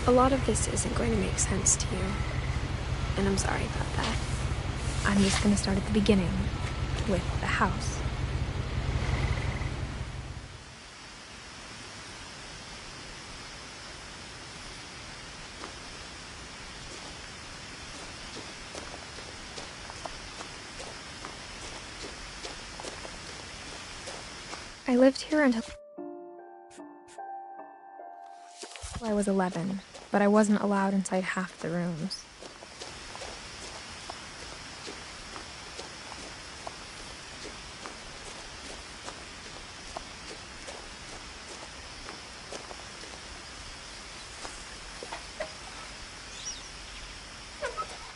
A lot of this isn't going to make sense to you, and I'm sorry about that. I'm just going to start at the beginning, with the house. I lived here until I was 11, but I wasn't allowed inside half the rooms.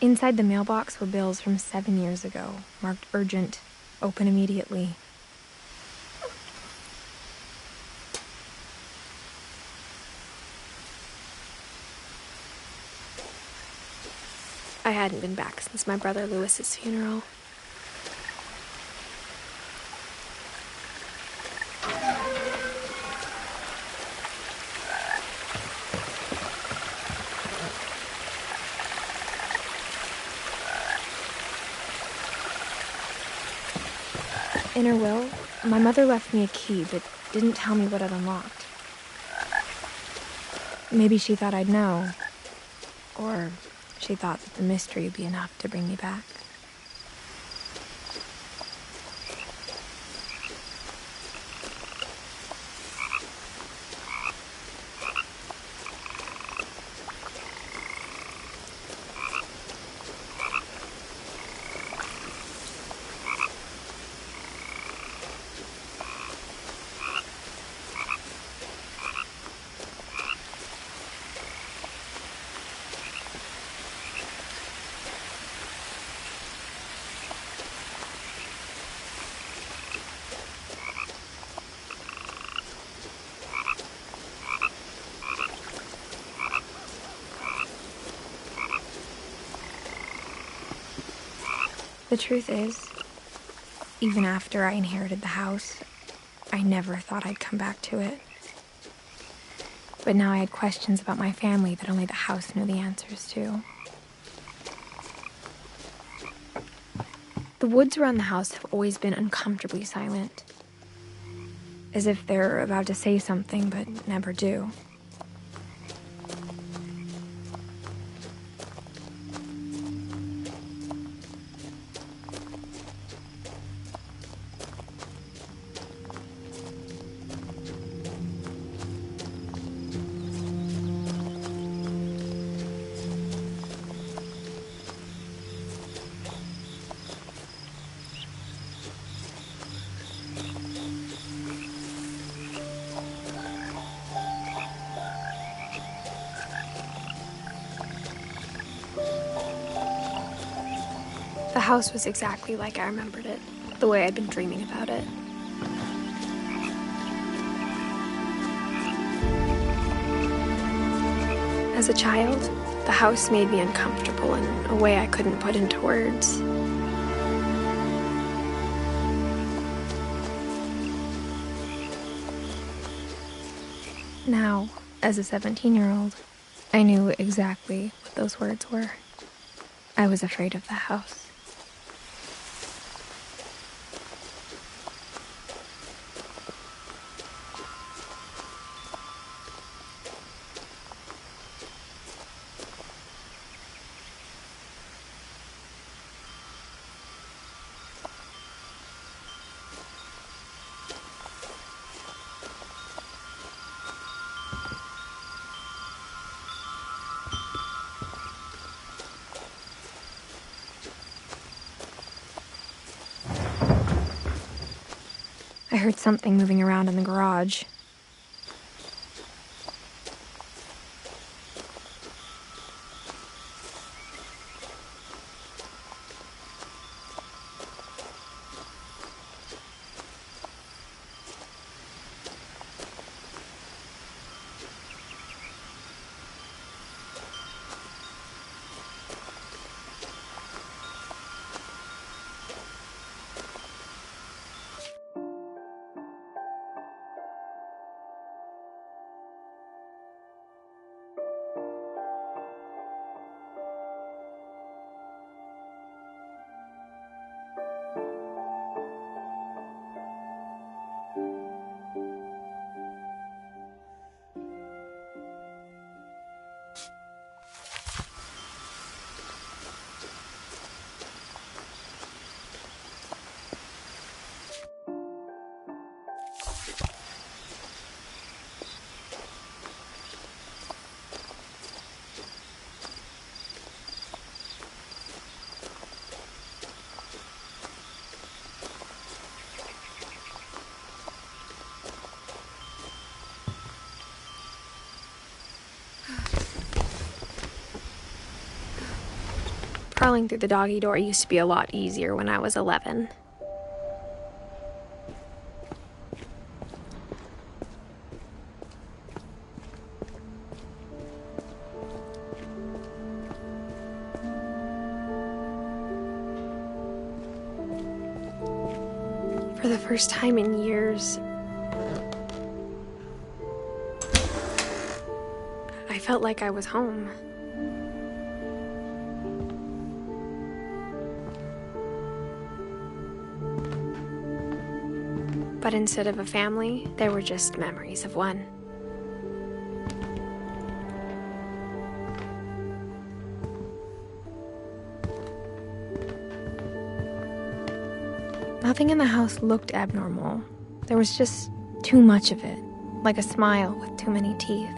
Inside the mailbox were bills from 7 years ago, marked urgent, open immediately. I hadn't been back since my brother Lewis's funeral. In her will, my mother left me a key, but didn't tell me what it unlocked. Maybe she thought I'd know, or she thought that the mystery would be enough to bring me back. The truth is, even after I inherited the house, I never thought I'd come back to it. But now I had questions about my family that only the house knew the answers to. The woods around the house have always been uncomfortably silent, as if they're about to say something but never do. The house was exactly like I remembered it, the way I'd been dreaming about it. As a child, the house made me uncomfortable in a way I couldn't put into words. Now, as a 17-year-old, I knew exactly what those words were. I was afraid of the house. I heard something moving around in the garage. Crawling through the doggy door used to be a lot easier when I was 11. For the first time in years, I felt like I was home. But instead of a family, there were just memories of one. Nothing in the house looked abnormal. There was just too much of it, like a smile with too many teeth.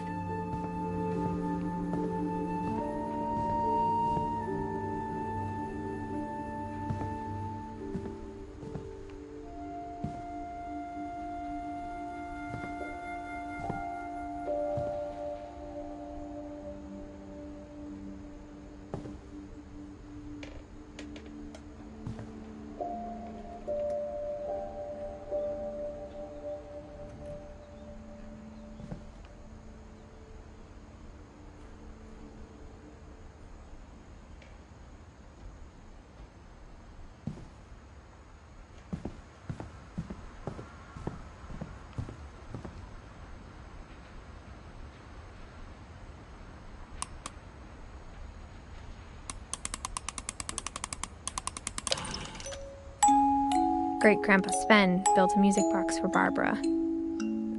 Great-Grandpa Sven built a music box for Barbara,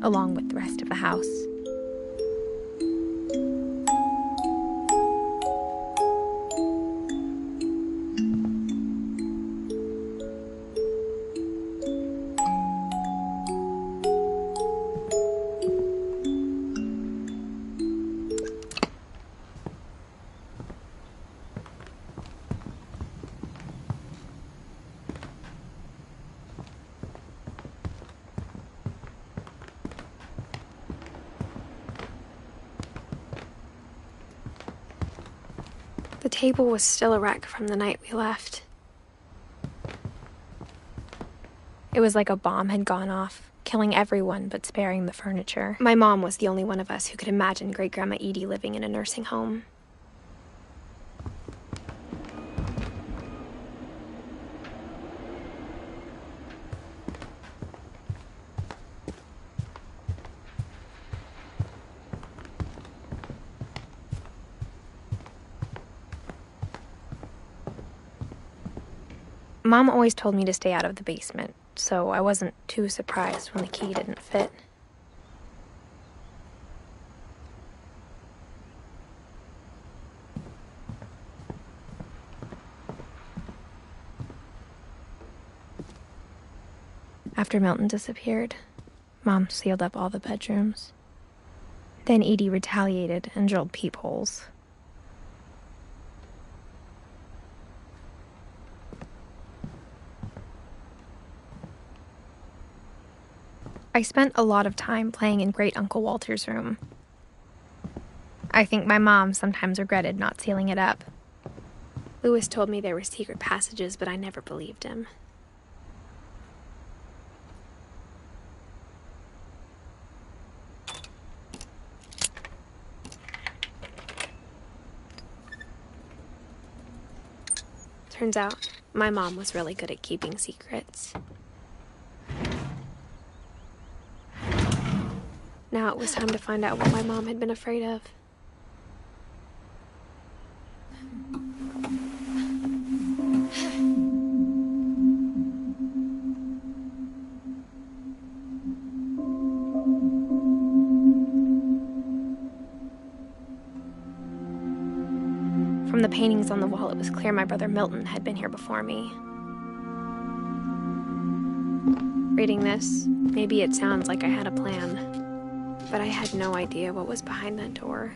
along with the rest of the house. The table was still a wreck from the night we left. It was like a bomb had gone off, killing everyone but sparing the furniture. My mom was the only one of us who could imagine Great-Grandma Edie living in a nursing home. Mom always told me to stay out of the basement, so I wasn't too surprised when the key didn't fit. After Milton disappeared, Mom sealed up all the bedrooms. Then Edie retaliated and drilled peepholes. I spent a lot of time playing in Great Uncle Walter's room. I think my mom sometimes regretted not sealing it up. Louis told me there were secret passages, but I never believed him. Turns out, my mom was really good at keeping secrets. Now it was time to find out what my mom had been afraid of. From the paintings on the wall, it was clear my brother Milton had been here before me. Reading this, maybe it sounds like I had a plan, but I had no idea what was behind that door.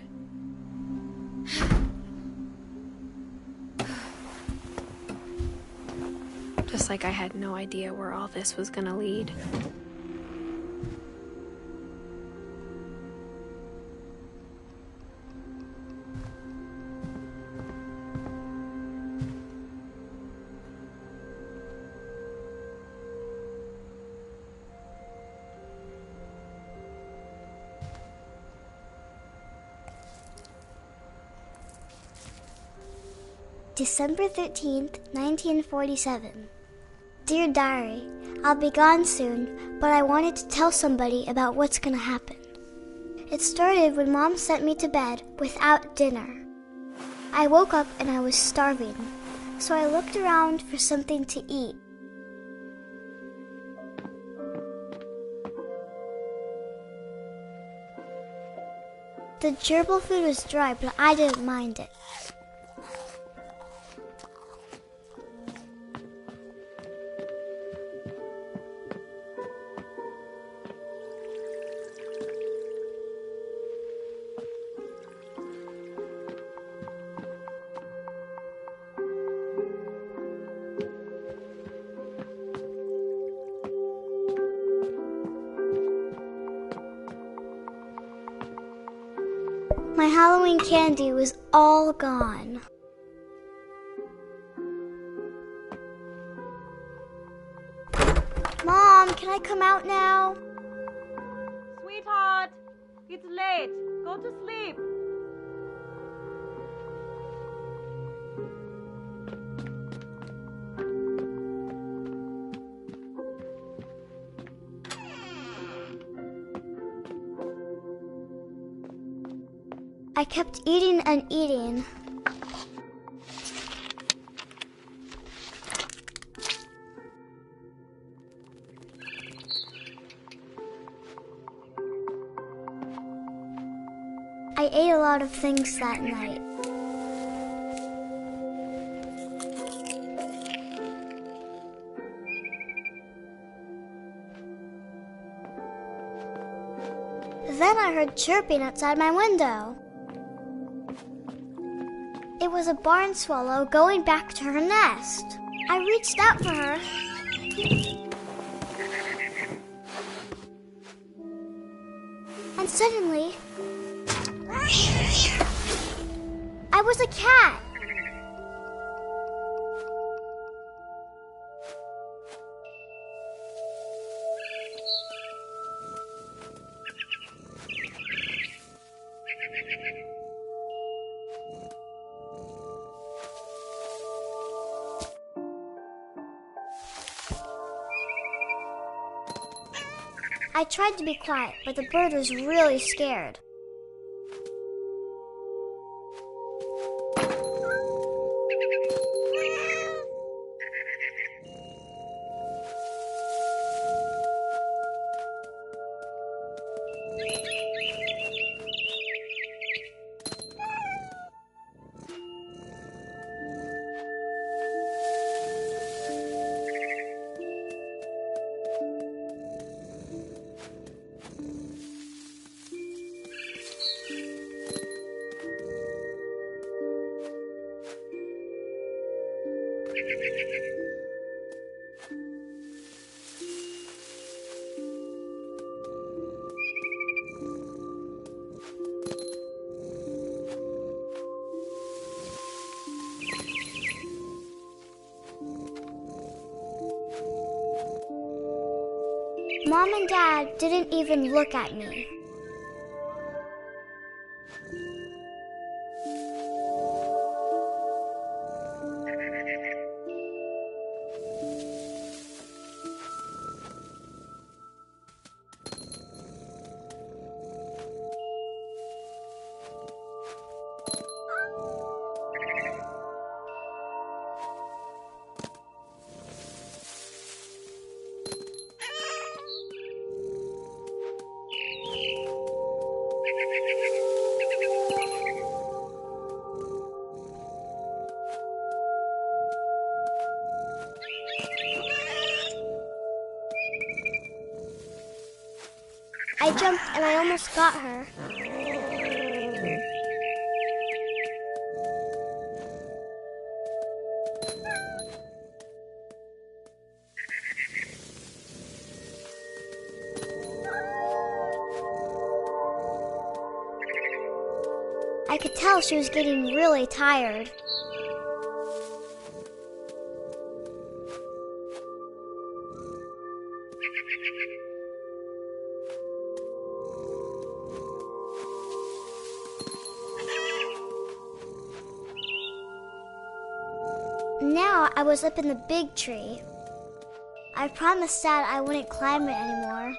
Just like I had no idea where all this was gonna lead. December 13th, 1947. Dear Diary, I'll be gone soon, but I wanted to tell somebody about what's gonna happen. It started when Mom sent me to bed without dinner. I woke up and I was starving, so I looked around for something to eat. The gerbil food was dry, but I didn't mind it. My Halloween candy was all gone. Mom, can I come out now? Sweetheart, it's late. Go to sleep. I kept eating and eating. I ate a lot of things that night. Then I heard chirping outside my window. It was a barn swallow going back to her nest. I reached out for her. And suddenly, I was a cat. I tried to be quiet, but the bird was really scared. Mom and Dad didn't even look at me. I jumped and I almost got her. I could tell she was getting really tired. Now I was up in the big tree. I promised Dad I wouldn't climb it anymore.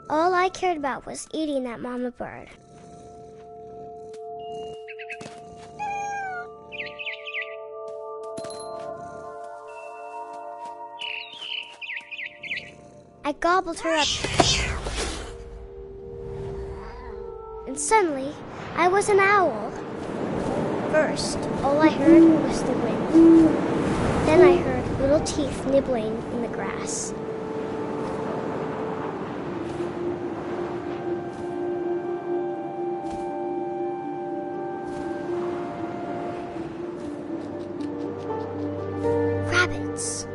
All I cared about was eating that mama bird. I gobbled her up. And suddenly, I was an owl. First, all I heard was the wind. Then I heard little teeth nibbling in the grass. Rabbits.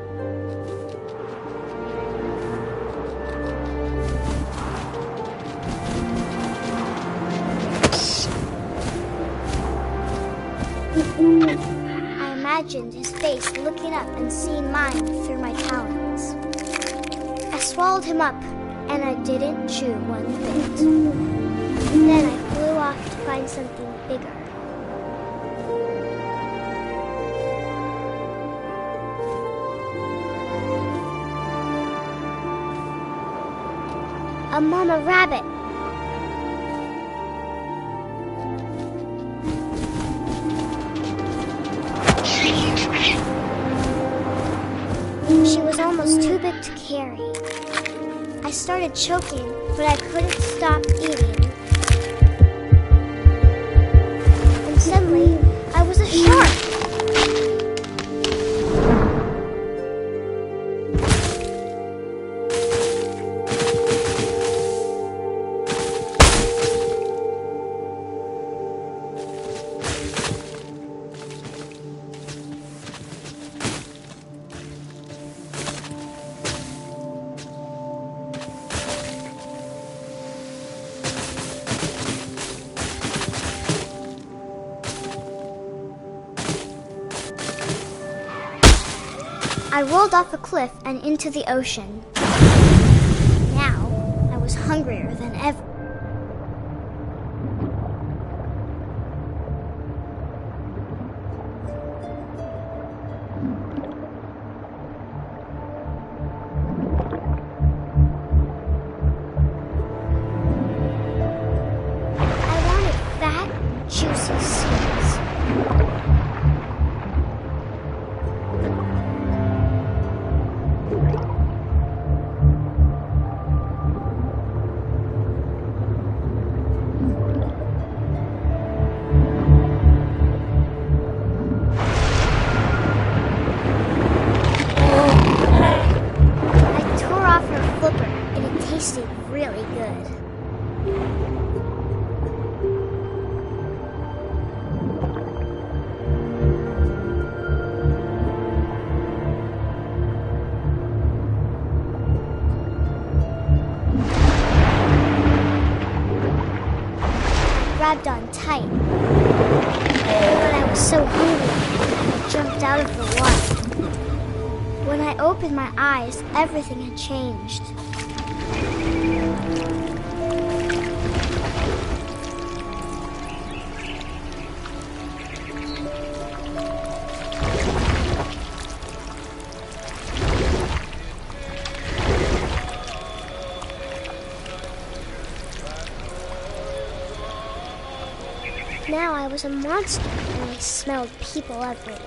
I imagined his face looking up and seeing mine through my talons. I swallowed him up, and I didn't chew one bit. Then I flew off to find something bigger. A mama rabbit. She was almost too big to carry. I started choking, but I couldn't stop eating. And suddenly, I was a shark. I rolled off a cliff and into the ocean. Now, I was hungrier than ever. I wanted fat, juicy seeds. Tasted really good. I grabbed on tight, but I was so hungry, I jumped out of the water. When I opened my eyes, everything had changed. Now I was a monster, and I smelled people everywhere.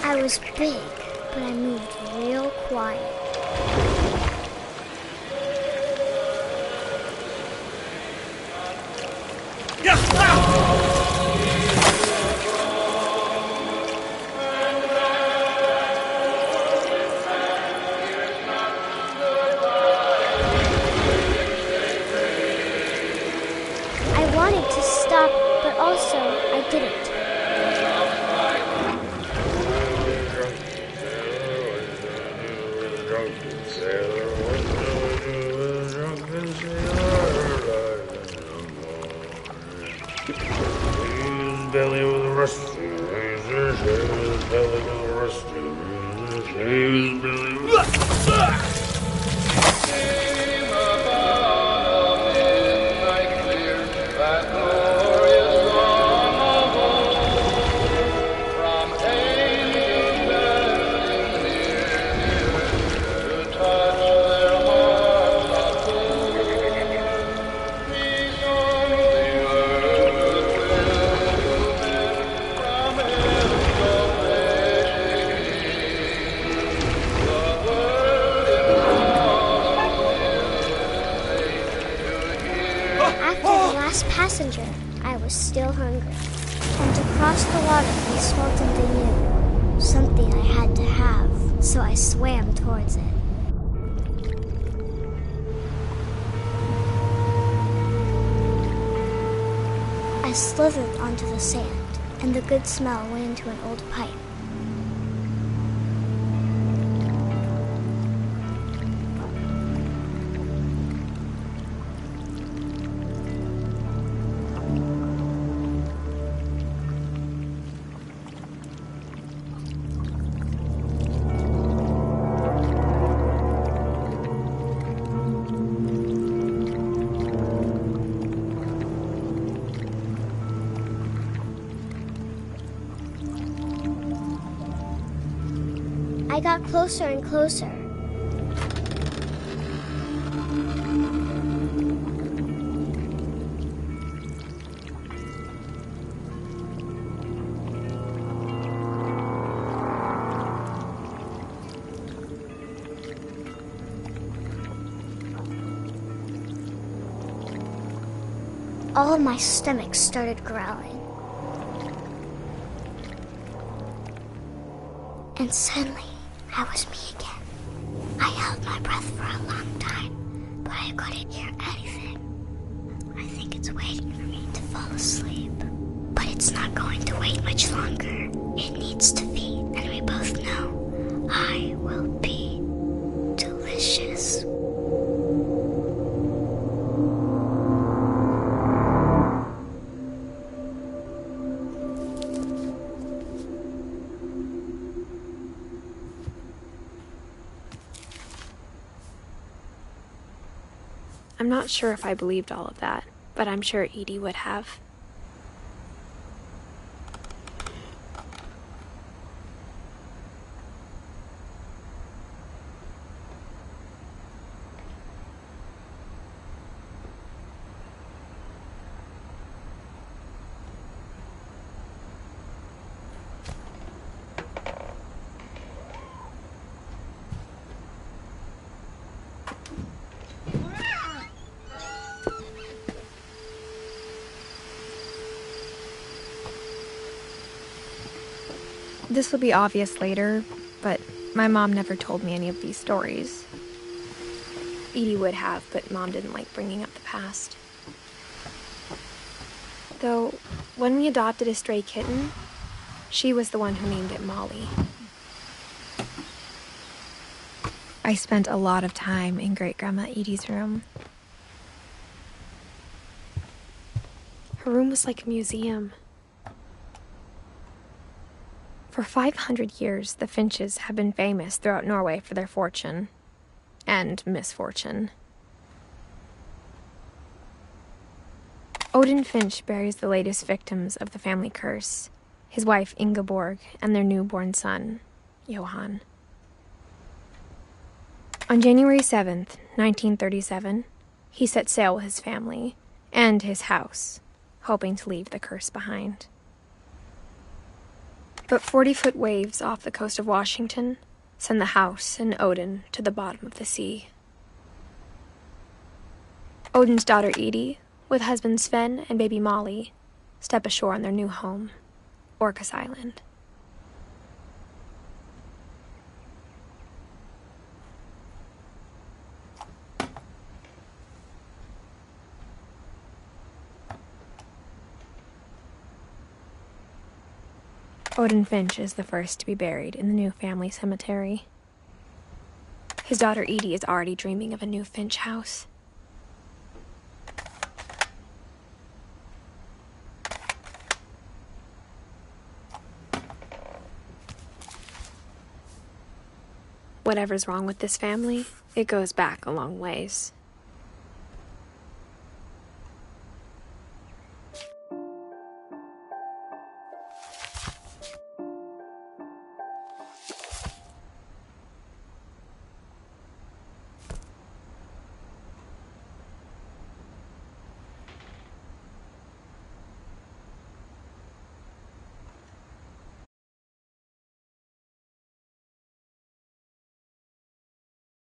I was big, but I moved real quiet. I wanted to stop, but also I didn't. Belly with a rusty razor, shave his belly with a rusty razor, shave his belly with Passenger, I was still hungry. And to cross the water, we smelled something new. Something I had to have, so I swam towards it. I slithered onto the sand, and the good smell went into an old pipe. I got closer and closer. All of my stomach started growling. And suddenly, I was me again. I held my breath for a long time, but I couldn't hear anything. I think it's waiting for me to fall asleep. But it's not going to wait much longer. It needs to feed, and we both know I will be delicious. I'm not sure if I believed all of that, but I'm sure Edie would have. This will be obvious later, but my mom never told me any of these stories. Edie would have, but Mom didn't like bringing up the past. Though, when we adopted a stray kitten, she was the one who named it Molly. I spent a lot of time in Great-Grandma Edie's room. Her room was like a museum. For 500 years, the Finches have been famous throughout Norway for their fortune and misfortune. Odin Finch buries the latest victims of the family curse, his wife Ingeborg and their newborn son, Johan. On January 7th, 1937, he set sail with his family and his house, hoping to leave the curse behind. But 40-foot waves off the coast of Washington send the house and Odin to the bottom of the sea. Odin's daughter Edie, with husband Sven and baby Molly, step ashore on their new home, Orcas Island. Odin Finch is the first to be buried in the new family cemetery. His daughter Edie is already dreaming of a new Finch house. Whatever's wrong with this family, it goes back a long ways.